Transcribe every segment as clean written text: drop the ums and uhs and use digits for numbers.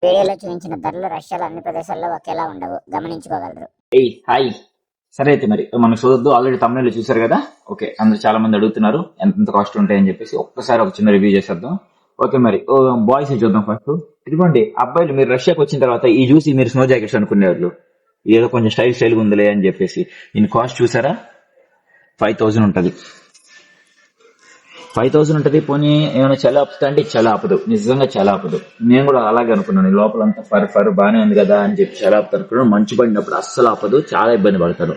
వీడియోలో చూపించిన ధరలు రష్యాలో అన్ని ప్రదేశాల్లో ఒకేలా ఉండవు, గమనించుకోగలరు. ఏయ్ హాయ్. సరే అయితే మరి మనకు చూడొద్దు, ఆల్రెడీ తమిళలో చూసారు కదా. ఓకే, అందరు చాలా మంది అడుగుతున్నారు ఎంత కాస్ట్ ఉంటాయని చెప్పేసి. ఒక్కసారి ఒక చిన్న రివ్యూ చేసేద్దాం. ఓకే, మరి బాయ్స్ చూద్దాం ఫస్ట్. ఇదిగోండి అబ్బాయిలు, మీరు రష్యాకి వచ్చిన తర్వాత ఈ చూసి మీరు స్నో జాకెట్స్ అనుకునేవాళ్ళు, ఏదో కొంచెం స్టైల్ ఉందిలే అని చెప్పేసి. దీని కాస్ట్ చూసారా, 5000 ఉంటుంది. 5000 ఉంటుంది. పోనీ ఏమైనా చలి ఆపుతా అంటే చలి ఆపదు, నిజంగా చలి ఆపదు. నేను కూడా అలాగే అనుకున్నాను, లోపలంతా ఫర్ బాగానే ఉంది కదా అని చెప్పి చలి ఆపుతాను అనుకున్నాను. మంచు పడినప్పుడు అస్సలు ఆపదు, చాలా ఇబ్బంది పడతాను.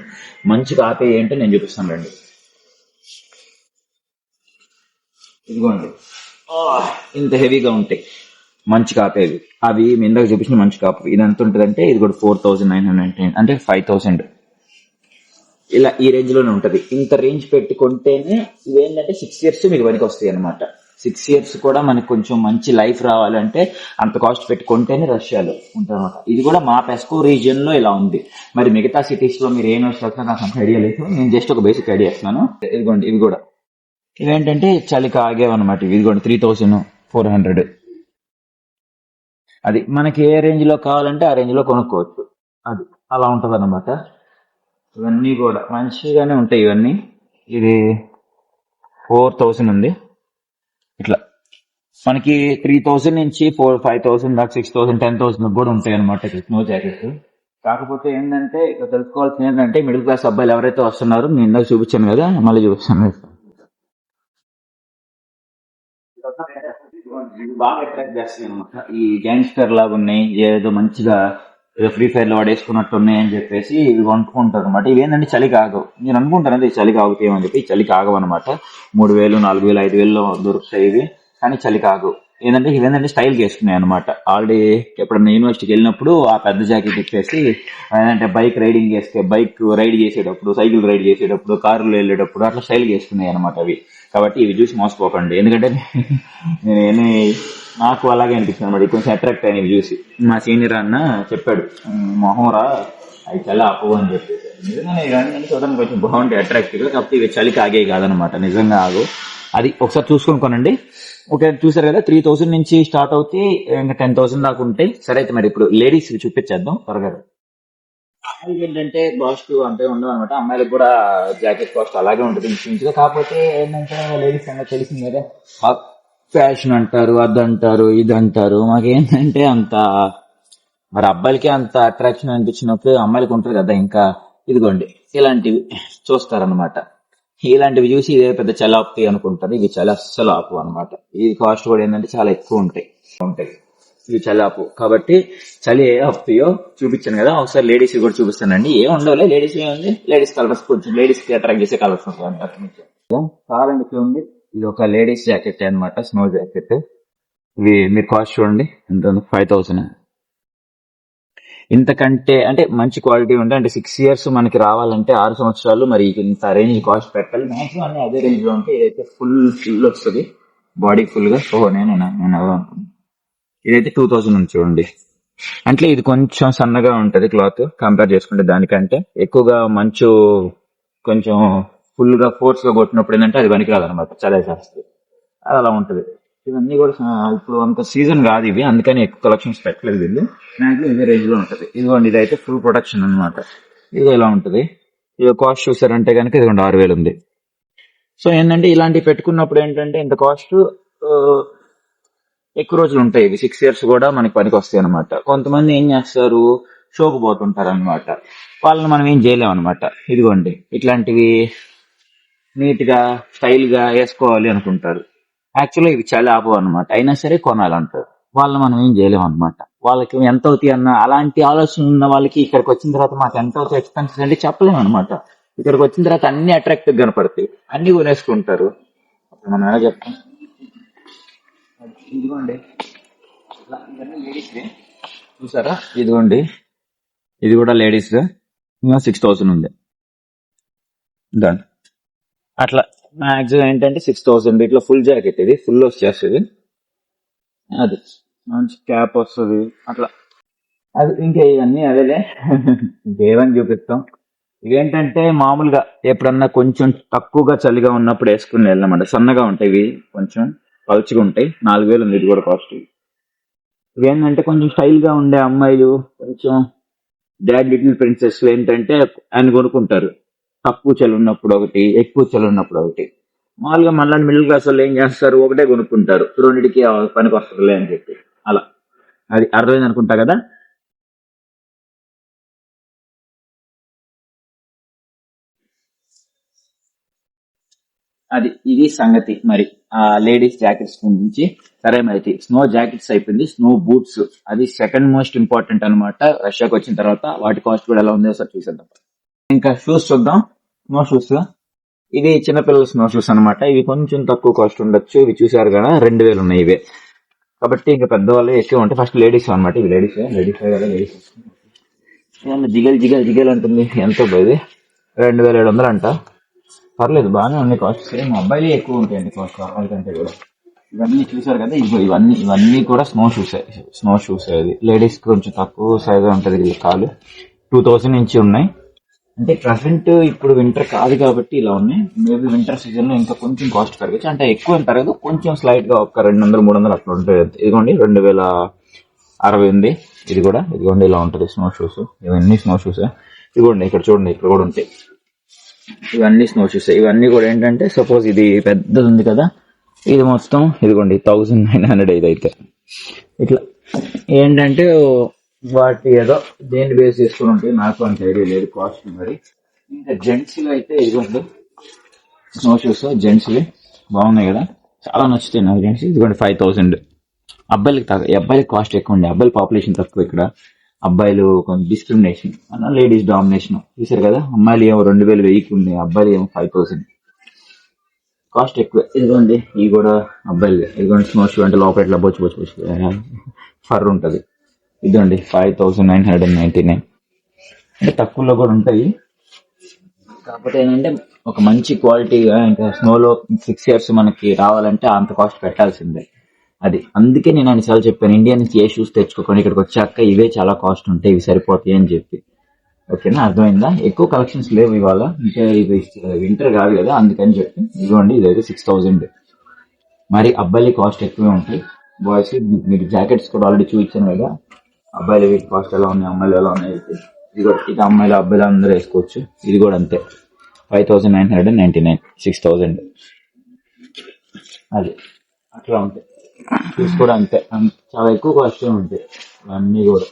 మంచిగా ఆపే ఏంటో నేను చూపిస్తాను రండి. ఇదిగోండి, ఇంత హెవీగా ఉంటాయి మంచి కాపేవి. అవి మీ ఇందాక చూపించిన మంచి కాపు. ఇది ఎంత ఉంటుందంటే ఇది కూడా 4999, అంటే 5000. ఇలా ఈ రేంజ్ లోనే ఉంటది. ఇంత రేంజ్ పెట్టుకుంటేనే ఇవేంటంటే 6 years మీకు పనికి వస్తాయి అనమాట. 6 years కూడా మనకి కొంచెం మంచి లైఫ్ రావాలంటే అంత కాస్ట్ పెట్టుకుంటేనే రష్యాలో ఉంటుంది అనమాట. ఇది కూడా మా పెస్కో రీజియన్ లో ఇలా ఉంది. మరి మిగతా సిటీస్ లో మీరు ఏం వస్తుందో నాకు అంత ఐడియా లేదు. నేను జస్ట్ ఒక బేసిక్ ఐడియా ఇస్తున్నాను. ఇదిగోండి, ఇవి కూడా ఇవేంటంటే చలికి ఆగేవన్నమాట. ఇదిగోండి 3400. అది మనకి ఏ రేంజ్ లో కావాలంటే ఆ రేంజ్ లో కొనుక్కోవచ్చు. అది అలా ఉంటది అనమాట. ఇవన్నీ కూడా మంచిగానే ఉంటాయి ఇవన్నీ. ఇది 4000 ఉంది. ఇట్లా మనకి 3000 నుంచి 5000 దాకా 6000 10,000 కూడా ఉంటాయి అనమాట స్నో జాకెట్స్. కాకపోతే ఏంటంటే ఇక్కడ తెలుసుకోవాల్సింది ఏంటంటే మిడిల్ క్లాస్ అబ్బాయిలు ఎవరైతే వస్తున్నారో, నేను ఇందాక చూపించాను కదా, మళ్ళీ చూపిస్తాను. బాగా అట్రాక్ట్ చేస్తాయి అనమాట. ఈ గ్యాంగ్స్టర్ లాగా ఉన్నాయి, ఏదో మంచిగా ఏదో ఫ్రీ ఫైర్ లో వాడేసుకున్నట్టు ఉన్నాయి అని చెప్పేసి ఇవి వండుకుంటారు అనమాట. ఇవి ఏంటంటే చలి కాగవు. నేను అనుకుంటాను అంటే చలి కాగుతాయి అని చెప్పి. చలి కాగవు అనమాట. 3000 4000 5000 దొరుకుతాయి ఇవి, కానీ చలి కాగవు. ఏంటంటే ఇవేంటంటే స్టైల్ వేసుకున్నాయి అనమాట. ఆల్రెడీ ఎప్పుడన్నా యూనివర్సిటీకి వెళ్ళినప్పుడు ఆ పెద్ద జాకెట్ ఇచ్చేసి ఏంటంటే బైక్ రైడ్ చేసేటప్పుడు, సైకిల్ రైడ్ చేసేటప్పుడు, కారులో వెళ్ళేటప్పుడు అట్లా స్టైల్ వేసుకున్నాయి అనమాట అవి. కాబట్టి ఇవి చూసి మోసపోకండి, ఎందుకంటే నాకు అలాగే అనిపిస్తుంది అనమాట. కొంచెం అట్రాక్ట్ అయినవి చూసి. మా సీనియర్ అన్న చెప్పాడు, మొహంరా అవి చలి ఆపవు అని చెప్పేసి. నిజంగానే ఇవన్నీ చూడడానికి కొంచెం బాగుంటాయి అట్రాక్టివ్ గా. కాకపోతే ఇవి చలికి ఆగేవి కాదనమాట, నిజంగా ఆగు. అది ఒకసారి చూసుకొని కొనండి. ఓకే, చూసారు కదా, 3000 నుంచి స్టార్ట్ అవుతాయి, ఇంకా 10,000 దాకా ఉంటాయి. సరే అయితే మరి ఇప్పుడు లేడీస్ చూపించేద్దాం త్వరగా. అమ్మాయిలకి ఏంటంటే కాస్ట్ అంటే ఉండవు అనమాట. అమ్మాయిలకు కూడా జాకెట్ కాస్ట్ అలాగే ఉంటుంది ఇంచుమించుగా. కాకపోతే ఏంటంటే లేడీస్ అన్న తెలిసింది కదా, ఫ్యాషన్ అంటారు, అదంటారు, ఇది అంటారు. మాకేంటంటే అంత, మరి అబ్బాయిలకి అంత అట్రాక్షన్ అనిపించినప్పుడు అమ్మాయిలకి ఉంటుంది కదా. ఇంకా ఇదిగోండి ఇలాంటివి చూస్తారనమాట. ఇలాంటివి చూసి ఇదే పెద్ద చలి ఆపుతాయి అనుకుంటారు. ఇవి చలి అస్సలు ఆపు అనమాట. ఈ కాస్ట్ కూడా ఏంటంటే చాలా ఎక్కువ ఉంటాయి. ఇవి చలి ఆపు. కాబట్టి చలి ఏ ఆపుతాయో చూపించాను కదా, ఒకసారి లేడీస్ కూడా చూపిస్తానండి. ఏం ఉండవులే, లేడీస్ ఏముంది, లేడీస్ కలర్స్ కొంచెం లేడీస్ కి అట్రాక్ట్ చేసే కలర్స్ ఉంటాయి. చాలా ఉంది. ఇది ఒక లేడీస్ జాకెట్ అనమాట, స్నో జాకెట్. ఇవి మీరు కాస్ట్ చూడండి ఎంత, 5000. ఇంతకంటే అంటే మంచి క్వాలిటీ ఉంటే, అంటే 6 years మనకి రావాలంటే 6 సంవత్సరాలు, మరి ఇంత రేంజ్ కాస్ట్ పెట్టాలి. మాక్సిమం అన్ని అదే రేంజ్ లో ఉంటే ఇదైతే ఫుల్ వస్తుంది, బాడీ ఫుల్ గా. నేను ఎవరు అనుకున్నాను. ఇదైతే 2000 నుంచి చూడండి. అంటే ఇది కొంచెం సన్నగా ఉంటది క్లాత్, కంపేర్ చేసుకుంటే దానికంటే. ఎక్కువగా మంచు కొంచెం ఫుల్ గా ఫోర్స్ గా కొట్టినప్పుడు ఏంటంటే అది పనికిరాదు అనమాట, చలేసేస్తుంది. అది అలా ఉంటది. ఇవన్నీ కూడా ఇప్పుడు అంత సీజన్ కాదు ఇవి, అందుకని ఎక్కువ కలెక్షన్స్ పెట్టలేదు వీళ్ళు. మాక్సిమం ఇదే రేంజ్ లో ఉంటది. ఇదిగోండి, ఇదైతే ఫుల్ ప్రొటెక్షన్ అనమాట. ఇది ఇలా ఉంటది. ఇది కాస్ట్ చూసారంటే కనుక ఇదిగోండి 6000 ఉంది. సో ఏంటంటే ఇలాంటివి పెట్టుకున్నప్పుడు ఏంటంటే ఇంత కాస్ట్ ఎక్కువ రోజులు ఉంటాయి. ఇవి 6 years కూడా మనకి పనికి వస్తాయి అనమాట. కొంతమంది ఏం చేస్తారు, షోకు పోతుంటారు అనమాట. వాళ్ళని మనం ఏం చేయలేం అనమాట. ఇదిగోండి ఇట్లాంటివి నీట్ గా స్టైల్ గా వేసుకోవాలి అనుకుంటారు. యాక్చువల్గా ఇవి చలి ఆపవు అనమాట, అయినా సరే కొనాలంటారు. వాళ్ళని మనం ఏం చేయలేం అనమాట. వాళ్ళకి ఎంత అవుతాయి అన్న అలాంటి ఆలోచన ఉన్న వాళ్ళకి ఇక్కడికి వచ్చిన తర్వాత మాకు ఎంత అవుతాయి ఎక్స్పెన్సెస్ అంటే చెప్పలేము అనమాట. ఇక్కడికి వచ్చిన తర్వాత అన్ని అట్రాక్టివ్ కనపడతాయి, అన్ని కొనేసుకుంటారు. అప్పుడు మనం ఎలా చెప్తాం. ఇదిగోండి ఇవన్నీ లేడీస్ చూసారా, ఇదిగోండి ఇది కూడా లేడీస్. ఇంకా 6000 ఉంది దాని. అట్లా మాక్సిమం ఏంటంటే 6000. ఇట్లా ఫుల్ జాకెట్, ఇది ఫుల్ వచ్చేస్తుంది. అది మంచి క్యాప్ వస్తుంది అట్లా. అది ఇంకా ఇవన్నీ అదేలే దేవని చూపిస్తాం. ఇవేంటంటే మామూలుగా ఎప్పుడన్నా కొంచెం తక్కువగా చలిగా ఉన్నప్పుడు వేసుకుని వెళ్ళామంట. సన్నగా ఉంటాయి ఇవి, కొంచెం పలుచగా ఉంటాయి. 4000 ఉంది ఇది కూడా కాస్ట్. ఇవేంటంటే కొంచెం స్టైల్ గా ఉండే అమ్మాయిలు, కొంచెం డాడ్ లిటిల్ ప్రిన్సెస్ ఏంటంటే ఆయన కొనుక్కుంటారు. తక్కువ చలి ఉన్నప్పుడు ఒకటి, ఎక్కువ చలి ఉన్నప్పుడు ఒకటి. మామూలుగా మళ్ళీ మిడిల్ క్లాస్ వాళ్ళు ఏం చేస్తారు, ఒకటే కొనుక్కుంటారు, రెండింటికి పనికి వస్తుందిలే అని చెప్పి. అలా అది అర్థమైంది అనుకుంటా కదా. ఇది సంగతి మరి ఆ లేడీస్ జాకెట్స్ గురించి. సరే మరి స్నో జాకెట్స్ అయిపోయింది, స్నో బూట్స్ అది సెకండ్ మోస్ట్ ఇంపార్టెంట్ అన్నమాట. రష్యాకి వచ్చిన తర్వాత వాటి కాస్ట్ కూడా ఎలా ఉందో సార్ చూసేద్దాం. ఇంకా షూస్ చూద్దాం. స్నో షూస్, ఇది చిన్నపిల్లల స్నో షూస్ అనమాట. ఇవి కొంచెం తక్కువ కాస్ట్ ఉండొచ్చు. ఇవి చూసారు కదా 2000 ఉన్నాయి ఇవే. కాబట్టి ఇంకా పెద్దవాళ్ళు ఎక్కువ ఉంటాయి. ఫస్ట్ లేడీస్ అనమాట. ఇవి లేడీస్ కదా, లేడీస్ జిగేల్ జిగేల్ జిగేల్ అంటుంది. ఎంతో ఇది 2700 అంట. పర్లేదు, బాగానే ఉన్నాయి కాస్ట్. సేమ్ అబ్బాయిలే ఎక్కువ ఉంటాయండి కాస్ట్ అమ్మాయిల కంటే కూడా. ఇవన్నీ చూసారు కదా, ఇవన్నీ కూడా స్నో షూస్. అది లేడీస్ కొంచెం తక్కువ సైజ్ ఉంటది, వీళ్ళ కాలు 2000 నుంచి ఉన్నాయి. అంటే ప్రెసెంట్ ఇప్పుడు వింటర్ కాదు కాబట్టి ఇలా ఉన్నాయి. మేబీ వింటర్ సీజన్ లో ఇంకా కొంచెం కాస్ట్ పెరగచ్చు. అంటే ఎక్కువ ఏం పెరగదు, కొంచెం స్లైట్ గా ఒక 200-300 అట్లా ఉంటాయి. ఇదిగోండి 2060 ఉంది. ఇది కూడా ఇదిగోండి ఇలా ఉంటుంది స్నో షూస్. ఇవన్నీ స్నో షూస్. ఇదిగోండి ఇక్కడ చూడండి, ఇక్కడ కూడా ఉంటాయి. ఇవన్నీ స్నో షూస్. ఇవన్నీ కూడా ఏంటంటే సపోజ్ ఇది పెద్దది ఉంది కదా, ఇది మొత్తం ఇదిగోండి 1900. ఇదైతే ఇట్లా ఏంటంటే వాటి ఏదో దేన్ని బేస్ చేసుకుని ఉంటాయి, నాకు అంత ఐడియా లేదు కాస్ట్ మరి. ఇంకా జెంట్స్ అయితే ఇదిగోండి స్నో షూస్. జెంట్స్ బాగున్నాయి కదా, చాలా నచ్చుతాయి నాకు జెంట్స్. ఇదిగోండి 5000. అబ్బాయిలకి కాస్ట్ ఎక్కువ ఉంది. అబ్బాయిల పాపులేషన్ తక్కువ ఇక్కడ. అబ్బాయిలు కొంచెం డిస్క్రిమినేషన్ అన్న, లేడీస్ డామినేషన్. చూసారు కదా, అమ్మాయిలు ఏమో 2000 వెయ్యికి ఉన్నాయి, అబ్బాయిలు ఏమో 5000. కాస్ట్ ఎక్కువ. ఇదిగోండి ఇవి కూడా అబ్బాయిలు. ఇదిగోండి స్నో షూ అంటే లోపల ఇట్లా బొచ్చు ఫర్ ఉంటుంది. ఇదండి 5999. అంటే తక్కువలో కూడా ఉంటాయి. కాకపోతే ఏంటంటే ఒక మంచి క్వాలిటీగా ఇంకా స్నోలో 6 ఇయర్స్ మనకి రావాలంటే అంత కాస్ట్ పెట్టాల్సిందే. అది అందుకే నేను అన్నిసార్లు చెప్పాను, ఇండియా నుంచి ఏ షూస్ తెచ్చుకోకండి, ఇక్కడికి వచ్చాక ఇవే చాలా కాస్ట్ ఉంటాయి, ఇవి సరిపోతాయి అని చెప్పి. ఓకేనా, అర్థమైందా. ఎక్కువ కలెక్షన్స్ లేవు ఇవాళ, ఇంకా ఇది వింటర్ కాదు కదా అందుకని చెప్పి. ఇదిగోండి ఇదైతే 6000. మరి అబ్బాయిలు కాస్ట్ ఎక్కువే ఉంటాయి. బాయ్స్ మీకు జాకెట్స్ కూడా ఆల్రెడీ చూపించాను కదా, అబ్బాయిలు వీటి కాస్ట్ ఎలా ఉన్నాయి, అమ్మాయిలు ఎలా ఉన్నాయి. ఇది అమ్మాయిలు అబ్బాయిలు అందరూ వేసుకోవచ్చు. ఇది కూడా అంతే 5999, 6000. అది అట్లా ఉంటాయి. షూస్ కూడా అంతే, చాలా ఎక్కువ కాస్ట్ ఉంటాయి అన్నీ కూడా.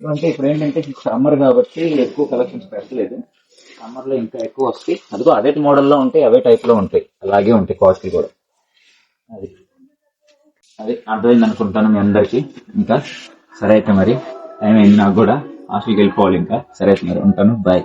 అంటే ఇప్పుడు ఏంటంటే సమ్మర్ కాబట్టి ఎక్కువ కలెక్షన్స్ పెట్టలేదు. సమ్మర్ లో ఇంకా ఎక్కువ వస్తాయి. అదిగో అదే మోడల్లో ఉంటాయి, అవే టైప్ లో ఉంటాయి, అలాగే ఉంటాయి కాస్ట్ కూడా. అది అర్థమైంది అనుకుంటాను మీ అందరికి. ఇంకా సరే అయితే మరి టైం అయింది, నాకు కూడా హాస్టల్కి వెళ్ళిపోవాలి. ఇంకా సరే అయితే మరి ఉంటాను, బాయ్.